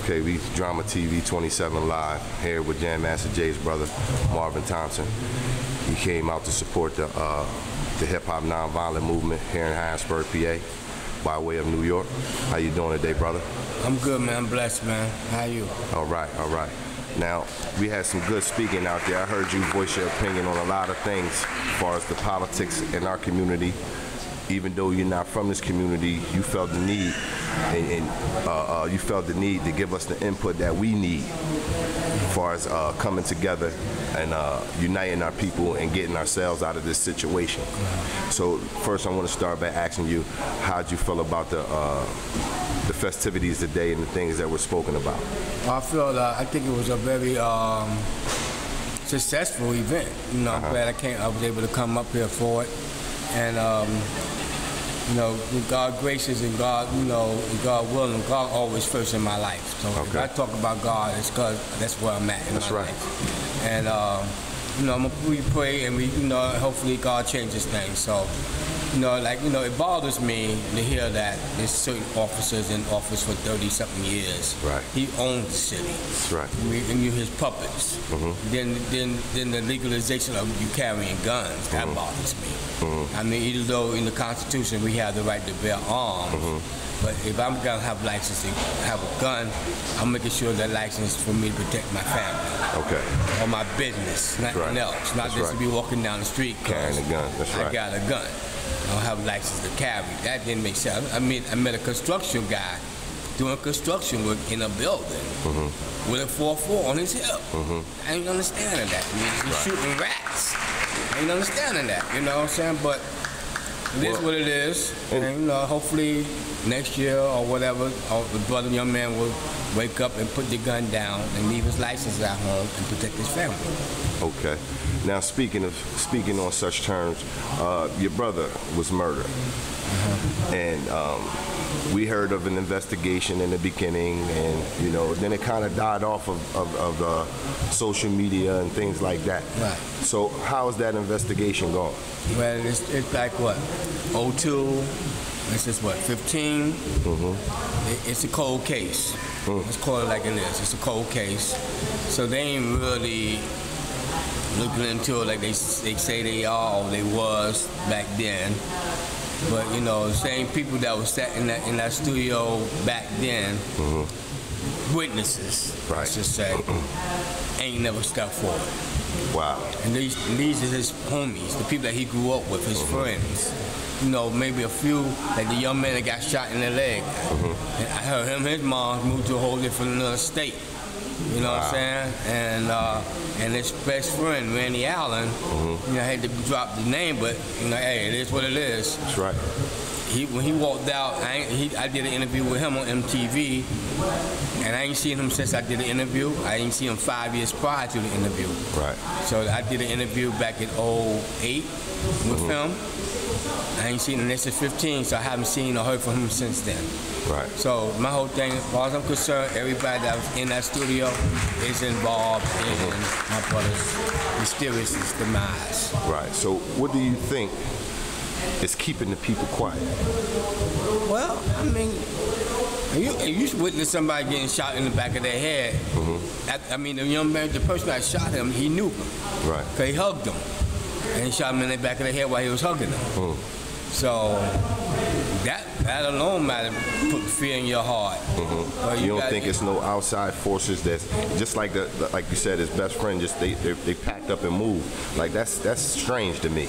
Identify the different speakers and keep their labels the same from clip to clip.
Speaker 1: Okay, we Drama TV 27 Live here with Jam Master Jay's brother, Marvin Thompson. He came out to support the hip-hop nonviolent movement here in Harrisburg, PA, by way of New York. How you doing today, brother?
Speaker 2: I'm good, man. I'm blessed, man. How you?
Speaker 1: All right, all right. Now, we had some good speaking out there. I heard you voice your opinion on a lot of things as far as the politics in our community. Even though you're not from this community, you felt the need, and you felt the need to give us the input that we need as far as coming together and uniting our people and getting ourselves out of this situation. So first I want to start by asking you, how'd you feel about the festivities today and the things that were spoken about?
Speaker 2: I think it was a very successful event. You know, I'm glad I was able to come up here for it. And you know, with God gracious and God, you know, God willing, God always first in my life. So if I talk about God, it's because that's where I'm at in my life. And you know, we pray and we, you know, hopefully God changes things. So, you know, like, you know, it bothers me to hear that there's certain officers in office for 30-something years.
Speaker 1: Right.
Speaker 2: He owns the city.
Speaker 1: That's right.
Speaker 2: And you're his puppets. Then the legalization of you carrying guns, that bothers me. I mean, even though in the Constitution we have the right to bear arms, but if I'm gonna have license to have a gun, I'm making sure that license for me to protect my family. Or my business, nothing else. Not just to be walking down the street
Speaker 1: carrying a gun. That's right.
Speaker 2: I got a gun. I don't have a license to carry. That didn't make sense. I mean, I met a construction guy doing construction work in a building with a 4.4 on his hip. I ain't understanding that. I mean, he's shooting rats. I ain't understanding that, you know what I'm saying? But it is what it is. And you know, hopefully next year or whatever, the young man will wake up and put the gun down and leave his license at home and protect his family.
Speaker 1: Okay. Now, speaking on such terms, your brother was murdered, and we heard of an investigation in the beginning, and you know, then it kind of died off of social media and things like that.
Speaker 2: Right.
Speaker 1: So, how is that investigation going?
Speaker 2: Well, it's like what, 02. This is what, 15? It's a cold case. Let's call it like it is. It's a cold case. So they ain't really looking into it like they say they are or they was back then. But you know, the same people that was sat in that studio back then, witnesses, I should say, ain't never stepped forward.
Speaker 1: Wow.
Speaker 2: And these are his homies, the people that he grew up with, his friends. You know, maybe a few, like the young man that got shot in the leg. And I heard his mom moved to a whole different state. You know what I'm saying? And his best friend, Randy Allen, you know, I had to drop the name, but you know, hey, it is what it is.
Speaker 1: That's right.
Speaker 2: When he walked out, I did an interview with him on MTV, and I ain't seen him since I did the interview. I ain't seen him 5 years prior to the interview.
Speaker 1: Right.
Speaker 2: So I did an interview back in 08 with him. I ain't seen him since 15, so I haven't seen or heard from him since then.
Speaker 1: Right.
Speaker 2: So my whole thing, as far as I'm concerned, everybody that was in that studio is involved in my brother's mysterious demise.
Speaker 1: Right. So what do you think is keeping the people quiet?
Speaker 2: Well, I mean, you witness somebody getting shot in the back of their head. I mean, the young man, the person that shot him, he knew him.
Speaker 1: Right.
Speaker 2: Because he hugged him. And he shot him in the back of the head while he was hugging him. So that alone might have put fear in your heart.
Speaker 1: You don't think it's no outside forces that's just like like you said, his best friend just they packed up and moved. Like that's strange to me.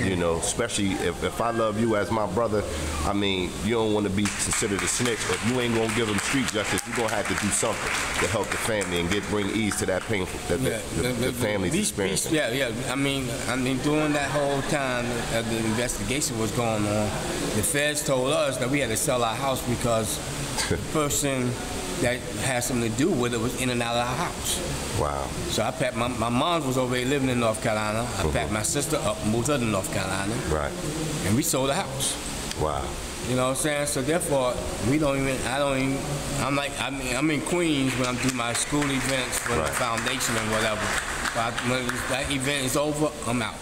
Speaker 1: You know, especially if I love you as my brother. I mean, you don't want to be considered a snitch. If you ain't gonna give them street justice, you're gonna have to do something to help the family and bring ease to that painful that the family's experiencing.
Speaker 2: Yeah. I mean, during that whole time the investigation was going on, the feds told us that we had to sell our house because the person that had something to do with it was in and out of our house.
Speaker 1: Wow.
Speaker 2: So I packed, my mom was already living in North Carolina. I packed my sister up, moved her to North Carolina.
Speaker 1: Right.
Speaker 2: And we sold the house.
Speaker 1: Wow.
Speaker 2: You know what I'm saying? So therefore, I'm in Queens when I'm doing my school events for the foundation and whatever. But when that event is over, I'm out.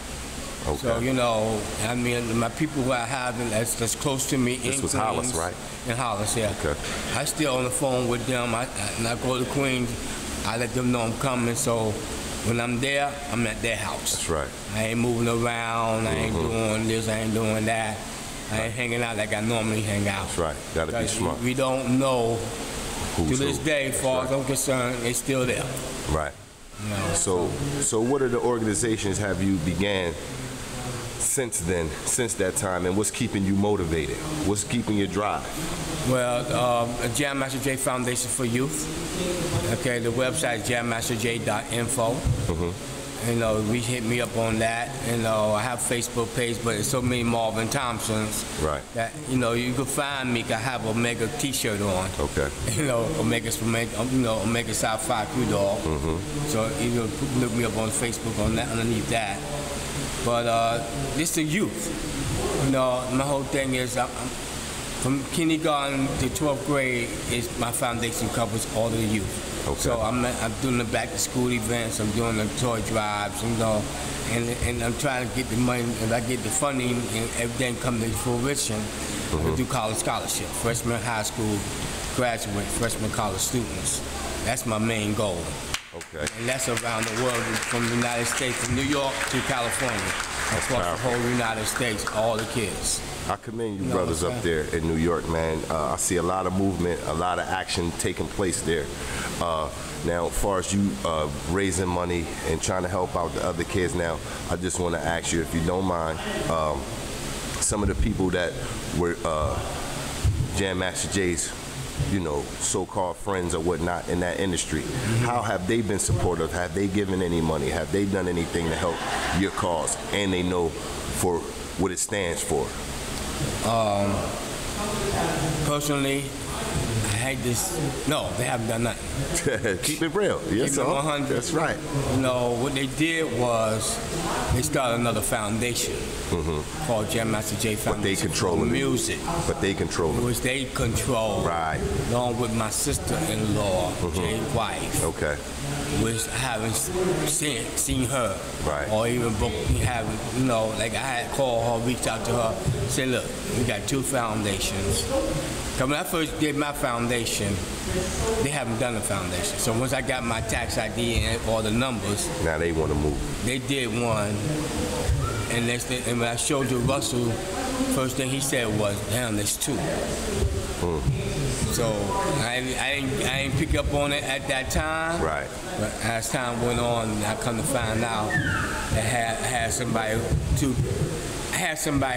Speaker 1: Okay.
Speaker 2: So, you know, I mean, my people who I have that's close to me.
Speaker 1: This
Speaker 2: in
Speaker 1: was
Speaker 2: Queens,
Speaker 1: Hollis, right?
Speaker 2: In Hollis, yeah.
Speaker 1: Okay.
Speaker 2: I still on the phone with them. And I go to Queens, I let them know I'm coming. So when I'm there, I'm at their house.
Speaker 1: That's right.
Speaker 2: I ain't moving around. I ain't doing this. I ain't doing that. I ain't hanging out like I normally hang out.
Speaker 1: That's right. Got to be smart.
Speaker 2: We don't know.
Speaker 1: Who's
Speaker 2: to this
Speaker 1: who.
Speaker 2: day, as far as I'm concerned, it's still there.
Speaker 1: Right.
Speaker 2: You know,
Speaker 1: So what other organizations have you began since then, since that time, and what's keeping you motivated? What's keeping your drive?
Speaker 2: well, JMJ Foundation for Youth. Okay, the website is jmj.info. You know, we hit me up on that. You know, I have a Facebook page, but there's so many Marvin Thompsons.
Speaker 1: Right.
Speaker 2: That, you know, you can find me. I have Omega T-shirt on.
Speaker 1: Okay.
Speaker 2: You know, Omega Psi Phi Q Dog. So you know, look me up on Facebook on that, underneath that. But this the youth. You know, my whole thing is I'm from kindergarten to 12th grade. Is my foundation covers all of the youth.
Speaker 1: Okay.
Speaker 2: So I'm doing the back to school events. I'm doing the toy drives. You know, and I'm trying to get the money. If I get the funding and everything come to fruition, I can do college scholarship, freshman high school graduate, freshman college students. That's my main goal.
Speaker 1: Okay.
Speaker 2: And that's around the world, from the United States, from New York to California, across the whole United States, all the kids.
Speaker 1: I commend you brothers up there in New York, man. I see a lot of movement, a lot of action taking place there. Now, as far as you raising money and trying to help out the other kids now, I just want to ask you, if you don't mind, some of the people that were Jam Master J's, you know, so-called friends or whatnot in that industry, how have they been supportive? Have they given any money? Have they done anything to help your cause? And they know for what it stands for.
Speaker 2: Personally, I hate this. No, they haven't done nothing.
Speaker 1: Keep it real. Yes,
Speaker 2: Keep it 100.
Speaker 1: That's right.
Speaker 2: You know, what they did was they started another foundation called Jam Master J Foundation.
Speaker 1: But they control
Speaker 2: for
Speaker 1: it.
Speaker 2: music.
Speaker 1: But they control it.
Speaker 2: Which they control.
Speaker 1: Right.
Speaker 2: Along with my sister-in-law, Jay's wife.
Speaker 1: Okay.
Speaker 2: Which I haven't seen her.
Speaker 1: Right.
Speaker 2: Or even haven't, you know, like I had called her, reached out to her, said, look, we got two foundations. Because when I first did my foundation, they haven't done a foundation. So once I got my tax ID and all the numbers,
Speaker 1: now they want to move.
Speaker 2: They did one, and when I showed you Russell, first thing he said was, damn, there's two. So I didn't pick up on it at that time. Right. But as time went on, I come to find out I had somebody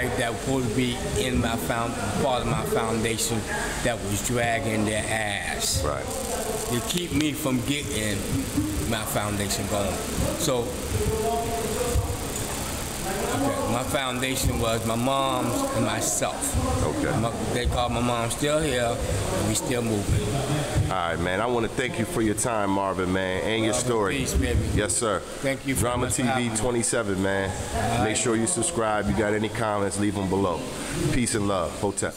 Speaker 2: that was supposed to be in my part of my foundation that was dragging their ass. Right. To keep me from getting my foundation going. So my foundation was my mom's and myself. Okay. They call my mom still here, and we still moving.
Speaker 1: All right, man. I want to thank you for your time, Marvin, man, and your story.
Speaker 2: Peace, baby.
Speaker 1: Yes, sir.
Speaker 2: Thank you for
Speaker 1: D.R.A.M.A TV 27, man. Make sure you subscribe. You got any comments, leave them below. Peace and love. Hotep.